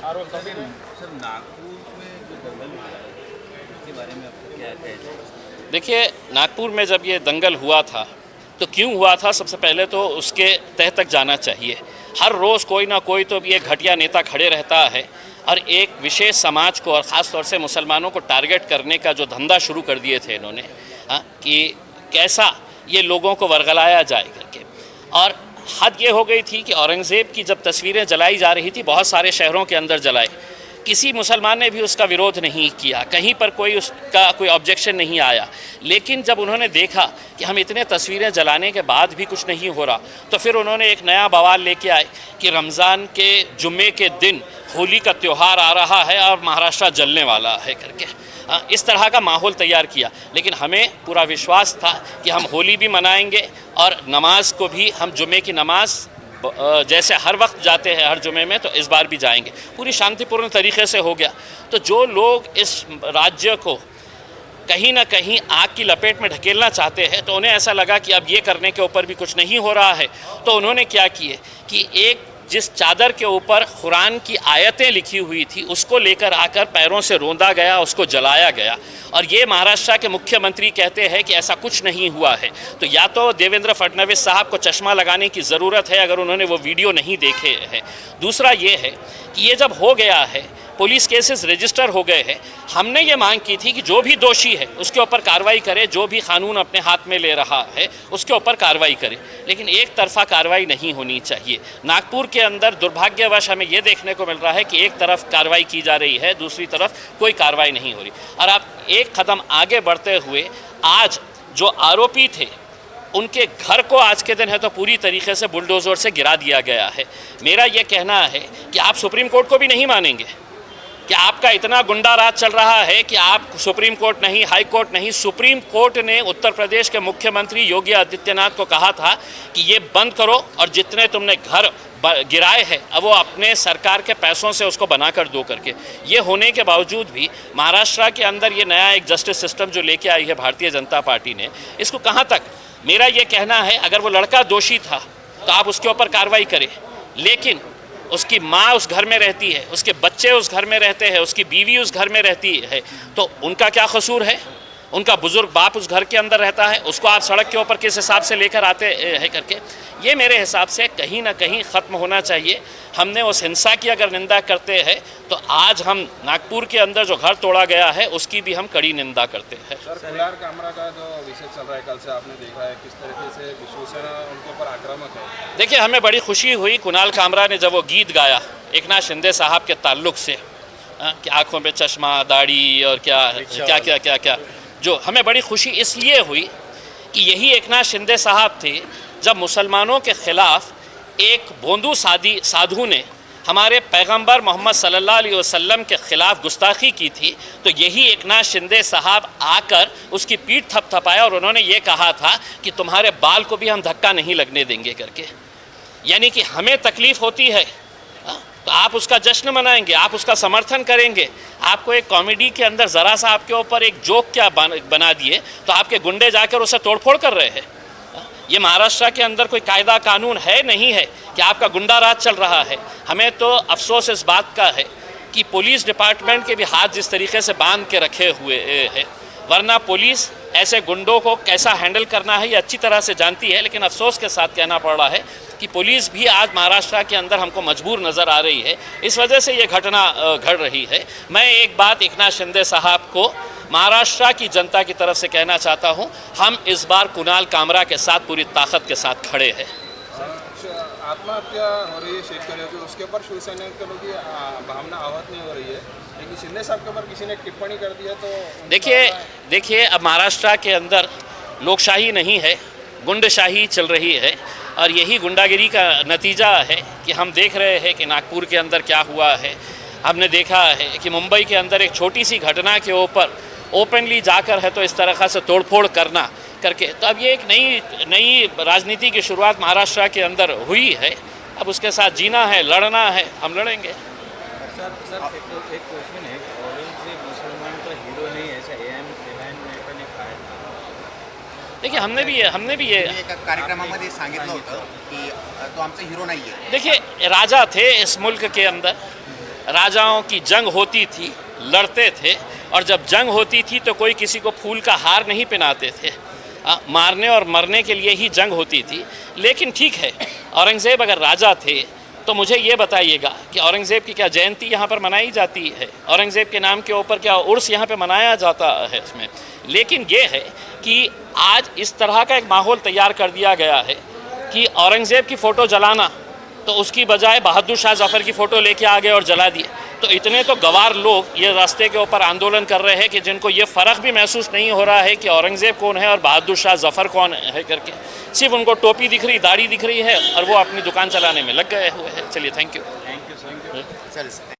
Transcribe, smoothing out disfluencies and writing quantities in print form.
Sir Nagpur में जो दंगल हुआ है उसके बारे में आपको क्या कहना है? देखिए, नागपुर में जब ये दंगल हुआ था तो क्यों हुआ था, सबसे पहले तो उसके तह तक जाना चाहिए। हर रोज़ कोई ना कोई तो ये घटिया नेता खड़े रहता है और एक विशेष समाज को और ख़ास तौर से मुसलमानों को टारगेट करने का जो धंधा शुरू कर दिए थे इन्होंने, कि कैसा ये लोगों को वर्गलाया जाए करके। और हद ये हो गई थी कि औरंगज़ेब की जब तस्वीरें जलाई जा रही थी, बहुत सारे शहरों के अंदर जलाई, किसी मुसलमान ने भी उसका विरोध नहीं किया, कहीं पर कोई उसका कोई ऑब्जेक्शन नहीं आया। लेकिन जब उन्होंने देखा कि हम इतने तस्वीरें जलाने के बाद भी कुछ नहीं हो रहा, तो फिर उन्होंने एक नया बवाल लेके आए कि रमज़ान के जुम्मे के दिन होली का त्यौहार आ रहा है और महाराष्ट्र जलने वाला है करके इस तरह का माहौल तैयार किया। लेकिन हमें पूरा विश्वास था कि हम होली भी मनाएंगे और नमाज को भी, हम जुम्मे की नमाज जैसे हर वक्त जाते हैं हर जुमे में, तो इस बार भी जाएंगे। पूरी शांतिपूर्ण तरीके से हो गया। तो जो लोग इस राज्य को कहीं ना कहीं आग की लपेट में ढकेलना चाहते हैं, तो उन्हें ऐसा लगा कि अब ये करने के ऊपर भी कुछ नहीं हो रहा है, तो उन्होंने क्या किए कि एक जिस चादर के ऊपर कुरान की आयतें लिखी हुई थी उसको लेकर आकर पैरों से रौंदा गया, उसको जलाया गया। और ये महाराष्ट्र के मुख्यमंत्री कहते हैं कि ऐसा कुछ नहीं हुआ है। तो या तो देवेंद्र फडणवीस साहब को चश्मा लगाने की ज़रूरत है अगर उन्होंने वो वीडियो नहीं देखे हैं। दूसरा ये है कि ये जब हो गया है, पुलिस केसेस रजिस्टर हो गए हैं, हमने ये मांग की थी कि जो भी दोषी है उसके ऊपर कार्रवाई करे, जो भी कानून अपने हाथ में ले रहा है उसके ऊपर कार्रवाई करे। लेकिन एक तरफा कार्रवाई नहीं होनी चाहिए। नागपुर के अंदर दुर्भाग्यवश हमें ये देखने को मिल रहा है कि एक तरफ कार्रवाई की जा रही है, दूसरी तरफ कोई कार्रवाई नहीं हो रही। और आप एक कदम आगे बढ़ते हुए आज जो आरोपी थे उनके घर को आज के दिन है तो पूरी तरीके से बुलडोजर से गिरा दिया गया है। मेरा ये कहना है कि आप सुप्रीम कोर्ट को भी नहीं मानेंगे कि आपका इतना गुंडा राज चल रहा है कि आप सुप्रीम कोर्ट नहीं, हाई कोर्ट नहीं, सुप्रीम कोर्ट ने उत्तर प्रदेश के मुख्यमंत्री योगी आदित्यनाथ को कहा था कि ये बंद करो और जितने तुमने घर गिराए हैं अब वो अपने सरकार के पैसों से उसको बनाकर दो करके। ये होने के बावजूद भी महाराष्ट्र के अंदर ये नया एक जस्टिस सिस्टम जो लेके आई है भारतीय जनता पार्टी ने, इसको कहाँ तक, मेरा ये कहना है अगर वो लड़का दोषी था तो आप उसके ऊपर कार्रवाई करें, लेकिन उसकी माँ उस घर में रहती है, उसके बच्चे उस घर में रहते हैं, उसकी बीवी उस घर में रहती है, तो उनका क्या कसूर है? उनका बुजुर्ग बाप उस घर के अंदर रहता है, उसको आप सड़क के ऊपर किस हिसाब से लेकर आते हैं करके, ये मेरे हिसाब से कहीं ना कहीं ख़त्म होना चाहिए। हमने उस हिंसा की अगर निंदा करते हैं तो आज हम नागपुर के अंदर जो घर तोड़ा गया है उसकी भी हम कड़ी निंदा करते हैं। सर, कुणाल कामरा का जो विषय चल रहा है, कल से आपने देखा है किस तरीके से शिवसेना उनके ऊपर आक्रामक है। देखिए, हमें बड़ी खुशी हुई कुणाल कामरा ने जब वो गीत गाया एकनाथ शिंदे साहब के ताल्लुक से, कि आँखों में चश्मा, दाढ़ी और क्या क्या क्या क्या क्या, जो हमें बड़ी खुशी इसलिए हुई कि यही एकनाथ शिंदे साहब थे जब मुसलमानों के ख़िलाफ़ एक भोंदू साधु ने हमारे पैगंबर मोहम्मद सल्लल्लाहु अलैहि वसल्लम के ख़िलाफ़ गुस्ताखी की थी, तो यही एकनाथ शिंदे साहब आकर उसकी पीठ थपथपाया और उन्होंने ये कहा था कि तुम्हारे बाल को भी हम धक्का नहीं लगने देंगे करके। यानी कि हमें तकलीफ़ होती है तो आप उसका जश्न मनाएंगे, आप उसका समर्थन करेंगे। आपको एक कॉमेडी के अंदर ज़रा सा आपके ऊपर एक जोक क्या बना दिए तो आपके गुंडे जाकर उसे तोड़फोड़ कर रहे हैं। ये महाराष्ट्र के अंदर कोई कायदा कानून है नहीं है कि आपका गुंडा राज चल रहा है। हमें तो अफसोस इस बात का है कि पुलिस डिपार्टमेंट के भी हाथ जिस तरीके से बांध के रखे हुए हैं, वरना पुलिस ऐसे गुंडों को कैसा हैंडल करना है ये अच्छी तरह से जानती है। लेकिन अफसोस के साथ कहना पड़ रहा है कि पुलिस भी आज महाराष्ट्र के अंदर हमको मजबूर नज़र आ रही है, इस वजह से ये घटना घट रही है। मैं एक बात एकनाथ शिंदे साहब को महाराष्ट्र की जनता की तरफ से कहना चाहता हूं, हम इस बार कुणाल कामरा के साथ पूरी ताकत के साथ खड़े हैं। आत्महत्या हो रही है शेतकरियों की, उसके ऊपर शिवसेना के लोगों की भावना आहत नहीं हो रही है, लेकिन शिंदे साहब के ऊपर किसी ने टिप्पणी कर दिया तो देखिए अब महाराष्ट्र के अंदर लोकशाही नहीं है, गुंडशाही चल रही है और यही गुंडागिरी का नतीजा है कि हम देख रहे हैं कि नागपुर के अंदर क्या हुआ है। हमने देखा है कि मुंबई के अंदर एक छोटी सी घटना के ऊपर ओपनली जाकर है तो इस तरह से तोड़फोड़ करना करके, तो अब ये एक नई राजनीति की शुरुआत महाराष्ट्र के अंदर हुई है। अब उसके साथ जीना है, लड़ना है, हम लड़ेंगे। सर एक क्वेश्चन है, औरंगजेब मुसलमान का हीरो नहीं, ऐसा एआईएम ने कहा है। देखिए, हमने भी ये कार्यक्रमामध्ये सांगितलं होतं की तो आमचा हीरो नाही आहे। देखिए, राजा थे इस मुल्क के अंदर, राजाओं की जंग होती थी, लड़ते थे, और जब जंग होती थी तो कोई किसी को फूल का हार नहीं पहनाते थे। मारने और मरने के लिए ही जंग होती थी। लेकिन ठीक है, औरंगज़ेब अगर राजा थे तो मुझे ये बताइएगा कि औरंगज़ेब की क्या जयंती यहाँ पर मनाई जाती है? औरंगज़ेब के नाम के ऊपर क्या उर्स यहाँ पे मनाया जाता है इसमें? लेकिन ये है कि आज इस तरह का एक माहौल तैयार कर दिया गया है कि औरंगज़ेब की फ़ोटो जलाना, तो उसकी बजाय बहादुर शाह ज़फ़र की फ़ोटो लेके आ गए और जला दिए। तो इतने तो गवार लोग ये रास्ते के ऊपर आंदोलन कर रहे हैं कि जिनको ये फ़र्क भी महसूस नहीं हो रहा है कि औरंगज़ेब कौन है और बहादुर शाह ज़फ़र कौन है करके। सिर्फ उनको टोपी दिख रही, दाढ़ी दिख रही है और वो अपनी दुकान चलाने में लग गए हुए हैं। चलिए, थैंक यू। Thank you. चल